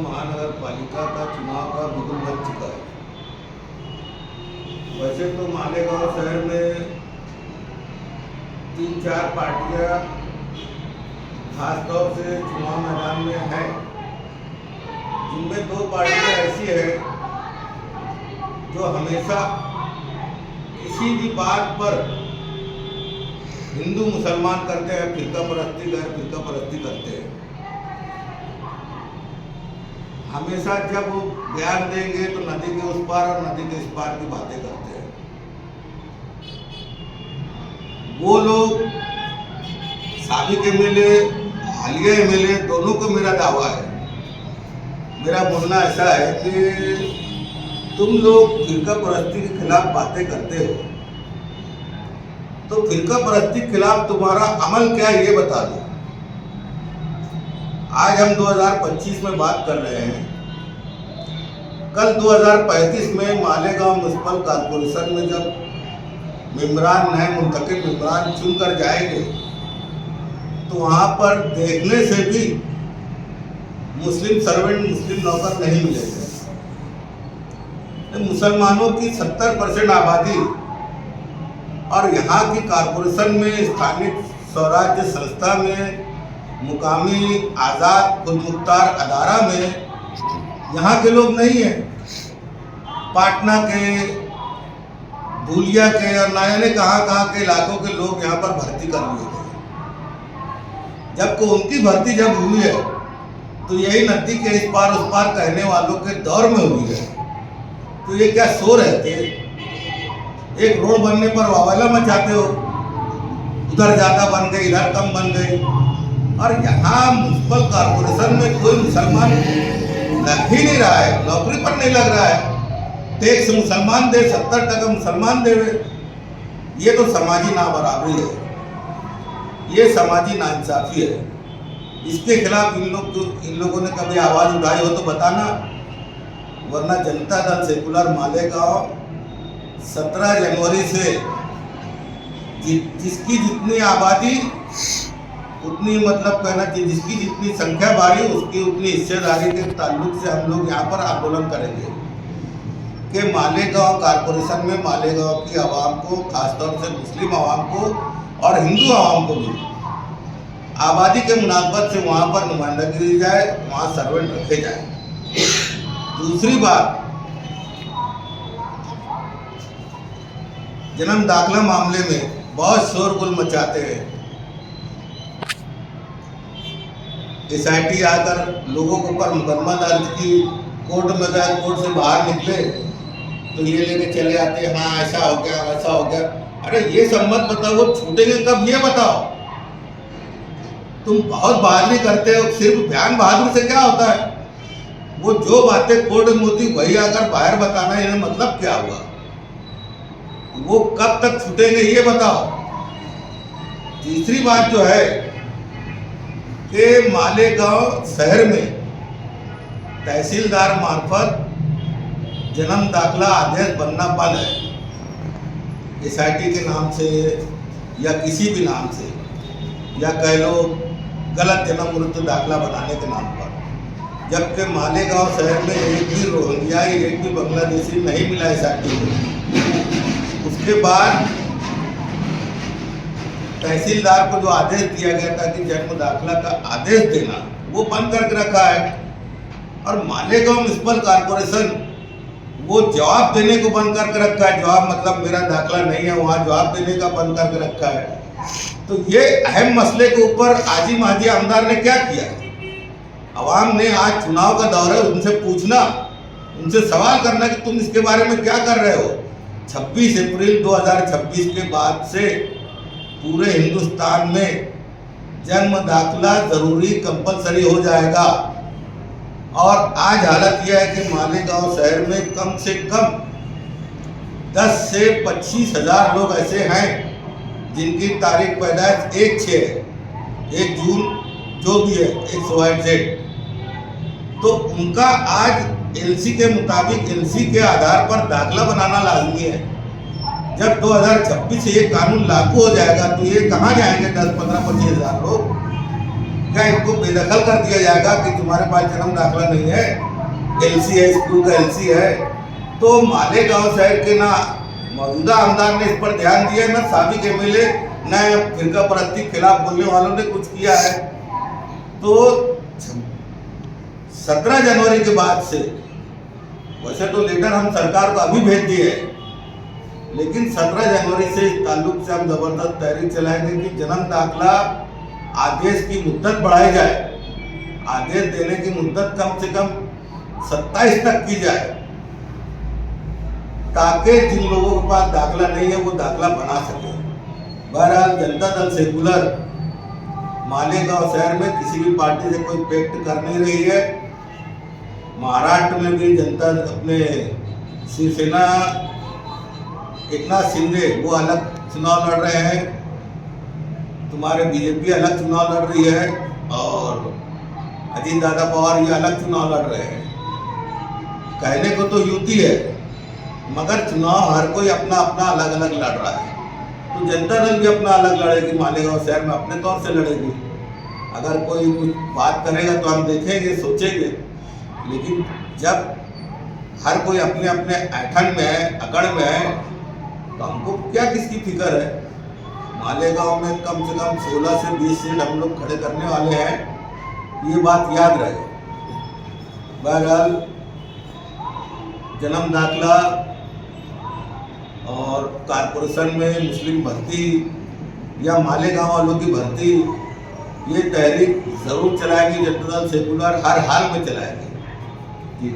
महानगर पालिका का चुनाव का बिगुल बज चुका है। वैसे तो मालेगांव शहर में 3-4 पार्टियां खासतौर से चुनाव मैदान में हैं, जिनमें 2 पार्टियां ऐसी है जो हमेशा किसी भी बात पर हिंदू मुसलमान करते हैं, फिरका परस्ती गैर फिरका परस्ती करते हैं। हमेशा जब वो बयान देंगे तो नदी के उस पार और नदी के इस पार की बातें करते हैं। वो लोग साबिक एमएलए, हालिया एमएलए दोनों को मेरा दावा है, मेरा बोलना ऐसा है कि तुम लोग फिरका परस्ती के खिलाफ बातें करते हो, तो फिरका परस्ती के खिलाफ तुम्हारा अमल क्या है ये बता दो। आज हम 2025 में बात कर रहे हैं। कल 2035 में मालेगांव म्युनिसिपल कॉर्पोरेशन में जब मेंबरान, नए मुंतखब मेंबरान चुनकर जाएंगे तो वहाँ पर देखने से भी मुस्लिम सर्वेंट, मुस्लिम नौकर नहीं मिलेंगे। मुसलमानों की 70% आबादी और यहाँ की कॉर्पोरेशन में, स्थानिक स्वराज्य संस्था में, मुकामी आज़ाद खुद मुख्तार अदारा में यहाँ के लोग नहीं हैं। पाटना के, धूलिया के और ना जाने कहाँ के इलाकों के लोग यहाँ पर भर्ती कर लिए थे। जबकि उनकी भर्ती जब हुई है तो यही नदी के इस पार उस पार कहने वालों के दौर में हुई है। तो ये क्या सो रहे थे? एक रोड बनने पर वावला मचाते हो, उधर ज़्यादा बन गई, इधर कम बन गई। और यहाँ म्युनिसिपल कॉर्पोरेशन में कोई मुसलमान लग ही नहीं रहा है, नौकरी पर नहीं लग रहा है। टैक्स मुसलमान दे, 70% मुसलमान दे। ये तो समाजी नाबराबरी है, ये समाजी नाइंसाफ़ी है। इसके खिलाफ इन लोगों ने कभी आवाज़ उठाई हो तो बताना, वरना जनता दल सेकुलर मालेगांव 17 जनवरी से जिसकी जितनी आबादी उतनी, मतलब कहना चाहिए जिसकी जितनी संख्या बारी उसकी उतनी हिस्सेदारी के ताल्लुक से हम लोग यहाँ पर आंदोलन करेंगे कि मालेगांव कॉर्पोरेशन में मालेगांव की आवाम को, खासतौर से मुस्लिम आवाम को और हिंदू आवाम को भी आबादी के मुनासबत से वहाँ पर नुमाइंदगी दी जाए, वहाँ सर्वेंट रखे जाए। दूसरी बात, जन्म दाखिला मामले में बहुत शोरगुल मचाते हैं। SIT आकर लोगों के ऊपर मुकदमा दर्ज की, कोर्ट में गए, कोर्ट से बाहर निकले तो ये लेके चले आते हैं, हाँ ऐसा हो गया, वैसा हो गया। अरे ये सब मत बताओ, वो छूटेंगे कब ये बताओ। तुम बहुत बहादुरी करते हो, सिर्फ बयान बहादुर से क्या होता है? वो जो बातें कोर्ट में होती वही आकर बाहर बताना, इन्हें मतलब क्या हुआ? वो कब तक छूटेंगे ये बताओ। तीसरी बात जो है कि मालेगांव शहर में तहसीलदार मार्फत जन्म दाखिला आदेश बनना बंद है। SIT के नाम से या किसी भी नाम से, या कह लो गलत जन्म मृत्यु दाखिला बनाने के नाम पर। जबकि मालेगांव शहर में एक भी रोहिंग्याई, एक भी बांग्लादेशी नहीं मिला SIT को। उसके बाद तहसीलदार को जो आदेश दिया गया था कि जन्म दाखिला का आदेश देना, वो बंद करके रखा है। और मालेगांव म्युनिसिपल कॉर्पोरेशन वो जवाब देने को बंद करके रखा है। जवाब मतलब मेरा दाखिला नहीं है, वहाँ जवाब देने का बंद करके रखा है। तो ये अहम मसले के ऊपर आजी माजी आमदार ने क्या किया? अवाम ने, आज चुनाव का दौर है, उनसे पूछना, उनसे सवाल करना कि तुम इसके बारे में क्या कर रहे हो। 26 अप्रैल 2026 के बाद से पूरे हिंदुस्तान में जन्म दाखिला जरूरी कंपलसरी हो जाएगा। और आज हालत यह है कि मालेगांव शहर में कम से कम 10 से 25 हज़ार लोग ऐसे हैं जिनकी तारीख पैदाइश 1/6 है, 1 जून जो भी है, XYZ। तो उनका आज LC के मुताबिक, LC के आधार पर दाखिला बनाना लाजमी है। जब 2026 से ये कानून लागू हो जाएगा तो ये कहाँ जाएंगे 10, 15, 25 हज़ार लोग? क्या इनको बेदखल कर दिया जाएगा कि तुम्हारे पास जन्म दाखिला नहीं है, एलसी है, स्कूल का एलसी है? तो मालेगांव शहर के ना मौजूदा आमदार ने इस पर ध्यान दिया, ना साबिक एमएलए, न फिरका परस्ती के खिलाफ बोलने वालों ने कुछ किया है। तो 17 जनवरी के बाद से, वैसे तो लेटर हम सरकार को अभी भेज दिए, लेकिन 17 जनवरी से इस ताल्लुक से हम जबरदस्त तहरीक चलाएंगे कि जन्म दाखिला आदेश की मुद्दत बढ़ाई जाए, आदेश देने की मुद्दत कम से कम 27 तक की जाए, ताकि जिन लोगों के पास दाखिला नहीं है वो दाखिला बना सके। बहरहाल जनता दल सेकुलर मालेगांव शहर में किसी भी पार्टी से कोई पैक्ट कर नहीं रही है। महाराष्ट्र में भी जनता अपने शिवसेना एकनाथ शिंदे वो अलग चुनाव लड़ रहे हैं, तुम्हारे बीजेपी अलग चुनाव लड़ रही है, और अजीत दादा पवार ये अलग चुनाव लड़ रहे हैं। कहने को तो युति है, मगर चुनाव हर कोई अपना अपना अलग अलग लड़ रहा है। तो जनता दल भी अपना अलग लड़ेगी, मालेगांव शहर में अपने तौर से लड़ेगी। अगर कोई कुछ बात करेगा तो हम देखेंगे, सोचेंगे, लेकिन जब हर कोई अपने अपने ऐठन में है, अकड़ में है, तो हमको क्या किसकी फिक्र है। मालेगांव में कम से कम 16 से 20 सीट हम लोग खड़े करने वाले हैं, ये बात याद रहे। बहरहाल जन्म दाखिला और कारपोरेशन में मुस्लिम भर्ती या मालेगांव वालों की भर्ती, ये तहरीक जरूर चलाएंगे जनता दल सेकुलर, हर हाल में चलाएंगे। जी।